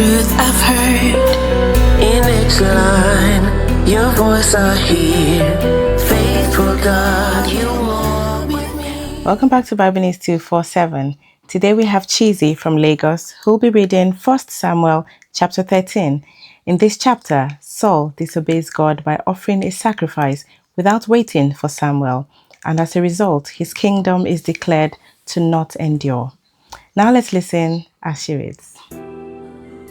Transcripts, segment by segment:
truth I've heard. In each line, your voice I hear. Faithful God, you walk with me. Welcome back to Bible News 247. Today we have Chizzy from Lagos, who will be reading 1 Samuel chapter 13. In this chapter, Saul disobeys God by offering a sacrifice without waiting for Samuel, and as a result, his kingdom is declared to not endure. Now let's listen as she reads.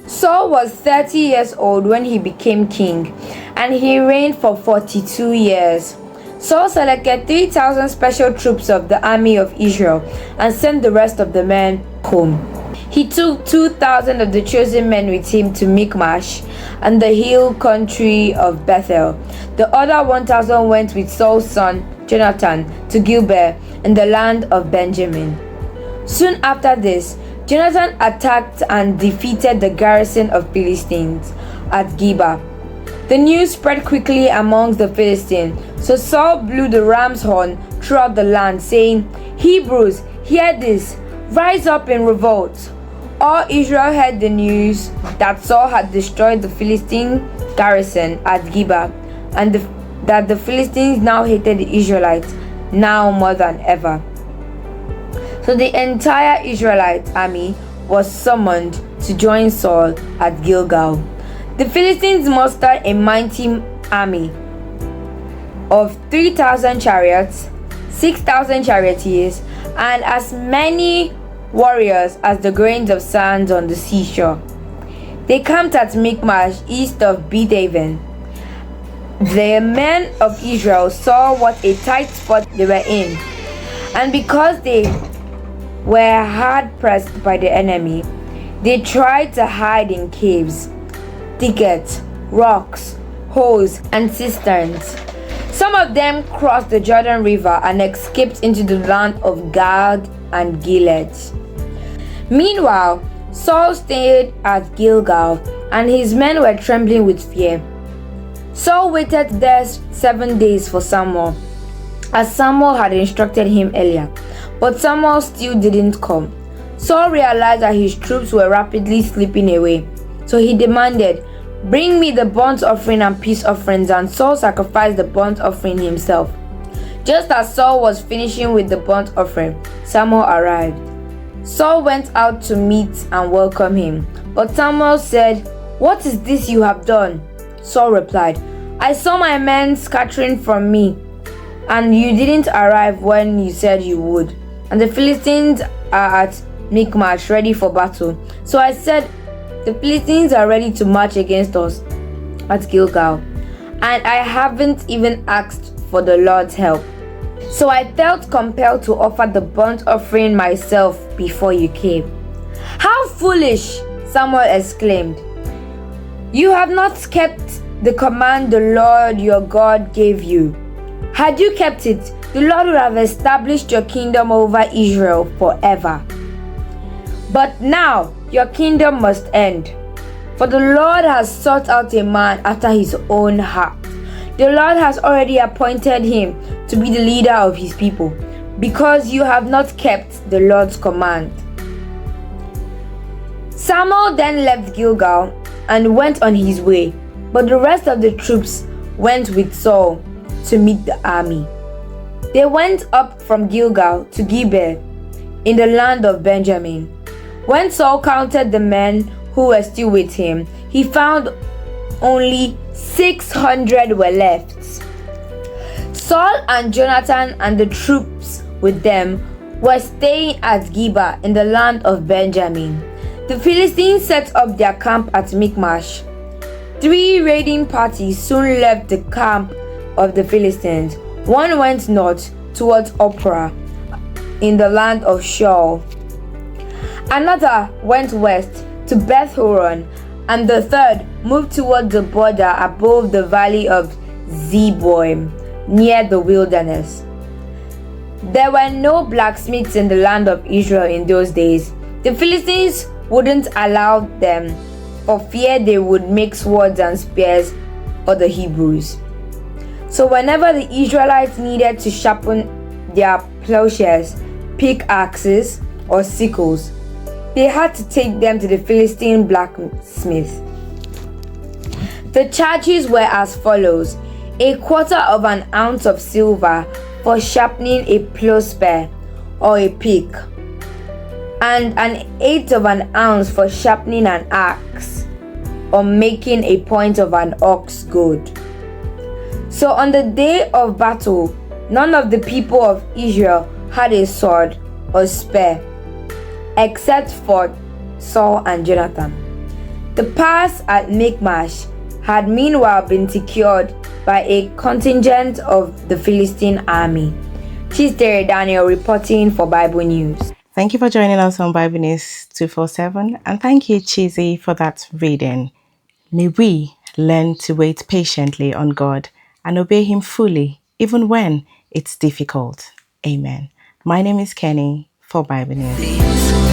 Saul was 30 years old when he became king, and he reigned for 42 years. Saul selected 3,000 special troops of the army of Israel and sent the rest of the men home. He took 2,000 of the chosen men with him to Michmash and the hill country of Bethel. The other 1,000 went with Saul's son Jonathan to Gilbeah in the land of Benjamin. Soon after this, Jonathan attacked and defeated the garrison of Philistines at Gibeah. The news spread quickly amongst the Philistines, so Saul blew the ram's horn throughout the land, saying, "Hebrews, hear this! Rise up in revolt!" All Israel heard the news that Saul had destroyed the Philistine garrison at Gibeah, and that the Philistines now hated the Israelites, now more than ever. So the entire Israelite army was summoned to join Saul at Gilgal. The Philistines mustered a mighty army of 3,000 chariots, 6,000 charioteers, and as many warriors as the grains of sand on the seashore. They camped at Michmash, east of Beth-aven. The men of Israel saw what a tight spot they were in, and because they were hard pressed by the enemy, they tried to hide in caves, thickets, rocks, holes, and cisterns. Some of them crossed the Jordan River and escaped into the land of Gad and Gilead. Meanwhile, Saul stayed at Gilgal, and his men were trembling with fear. Saul waited there 7 days for Samuel, as Samuel had instructed him earlier, but Samuel still didn't come. Saul realized that his troops were rapidly slipping away, so he demanded, "Bring me the burnt offering and peace offerings," and Saul sacrificed the burnt offering himself. Just as Saul was finishing with the burnt offering, Samuel arrived. Saul went out to meet and welcome him, but Samuel said, "What is this you have done?" Saul replied, "I saw my men scattering from me, and you didn't arrive when you said you would. And the Philistines are at Michmash ready for battle. So I said, the Philistines are ready to march against us at Gilgal, and I haven't even asked for the Lord's help. So I felt compelled to offer the burnt offering myself before you came." "How foolish!" Samuel exclaimed. "You have not kept the command the Lord your God gave you. Had you kept it, the Lord would have established your kingdom over Israel forever. But now your kingdom must end, for the Lord has sought out a man after his own heart. The Lord has already appointed him to be the leader of his people, because you have not kept the Lord's command." Samuel then left Gilgal and went on his way, but the rest of the troops went with Saul to meet the army. They went up from Gilgal to Gibeah in the land of Benjamin. When Saul counted the men who were still with him, he found only 600 were left. Saul and Jonathan and the troops with them were staying at Gibeah in the land of Benjamin. The Philistines set up their camp at Michmash. 3 raiding parties soon left the camp of the Philistines. One went north towards Ophrah in the land of Saul. Another went west to Beth-horon, and the third moved toward the border above the valley of Zeboim, near the wilderness. There were no blacksmiths in the land of Israel in those days. The Philistines wouldn't allow them, for fear they would make swords and spears for the Hebrews. So whenever the Israelites needed to sharpen their plowshares, pickaxes, or sickles, they had to take them to the Philistine blacksmith. The charges were as follows: a quarter of an ounce of silver for sharpening a plowspare or a pick, and an eighth of an ounce for sharpening an axe or making a point of an ox goad. So on the day of battle, none of the people of Israel had a sword or spear, except for Saul and Jonathan. The pass at Michmash had meanwhile been secured by a contingent of the Philistine army. Chistere Daniel reporting for Bible News. Thank you for joining us on Bible News 247, and thank you, Chizzy, for that reading. May we learn to wait patiently on God and obey Him fully, even when it's difficult. Amen. My name is Kenny for Bible News.